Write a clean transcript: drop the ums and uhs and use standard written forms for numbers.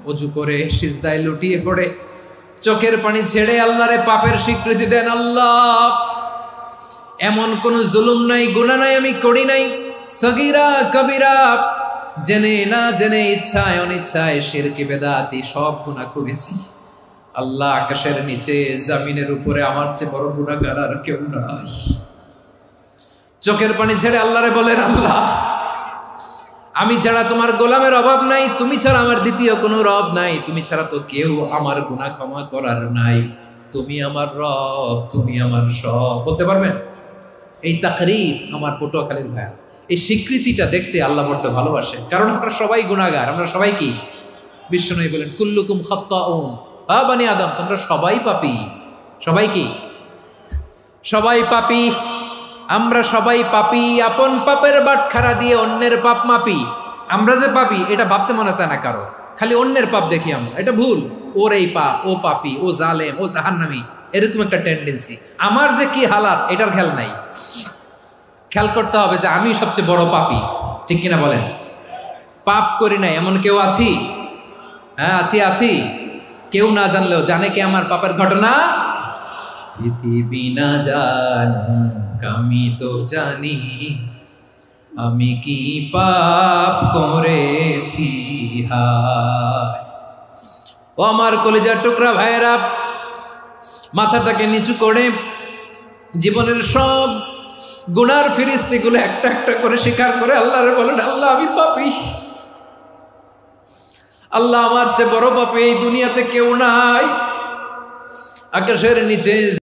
অজু করে সিজদায় লুটিয়ে পড়ে চোখের পানি ছেড়ে আল্লাহরে পাপের স্বীকৃতি দেন। আল্লাহ, এমন কোন জুলুম নাই, গুনাহ নাই আমি করি নাই, সগীরা কবিরা, জেনে না জেনে, ইচ্ছায় অনিচ্ছায়, শিরকি বেদাতি সব গুনাহ করেছি। আল্লাহ, আকাশের নিচে জমিনের উপরে আমার চেয়ে বড় গুনাহগার আর কেউ নাই। চোখের পানি ছেড়ে আল্লাহরে বলেন, আল্লাহ, আমি ছাড়া তোমার গোলামের অভাব নাই, তুমি ছাড়া আমার দ্বিতীয় কোনো রব নাই, তুমি ছাড়া তো কেউ আমার গুনাহ ক্ষমা করার নাই, তুমি আমার রব, তুমি আমার সব। বলতে পারবেন? এই তাকরীর আমার পটুয়াখালীর ভাইয়া, এই স্বীকৃতিটা দেখতে আল্লাহ বড্ড ভালোবাসেন, কারণ আমরা সবাই গুনাহগার। আমরা সবাই কি? বিশ্বনবী বলেন, কুল্লুকুম খাত্তাউন, বানি আদম, তোমরা সবাই পাপী। সবাই কি? সবাই পাপী। আমরা সবাই পাপী। আপন পাপের বাটখারা দিয়ে অন্যের পাপ মাপি। আমরা যে পাপী এটা ভাবতে মনে চায় না কারো, খালি অন্যের পাপ দেখি আমরা, এটা ভুল। ওর এই পাপ, ও পাপী, ও জালেম, ও জাহান্নামী, এরকম একটা টেন্ডেন্সি। আমার যে কি হালাত এটার খেয়াল নাই। খেয়াল করতে হবে যে আমি সবচেয়ে বড় পাপী, ঠিক কিনা বলেন? পাপ করি নাই এমন কেউ আছি? হ্যাঁ, আছি। কেউ না জানলেও জানে কে আমার পাপের ঘটনা? পৃথিবী না জানুক আমি তো জানি, আমি কি পাপ করেছি। হায় ও আমার কলিজার টুকরা ভাইয়েরা, মাথাটাকে নিচু করে জীবনের সব গুনার ফিরিস্তিগুলো একটা একটা করে স্বীকার করে আল্লাহরে বলেন, আল্লাহ, আমি পাপী। আল্লাহ, আমার চেয়ে বড় পাপী এই দুনিয়াতে কেউ নাই। আকাশের নিচে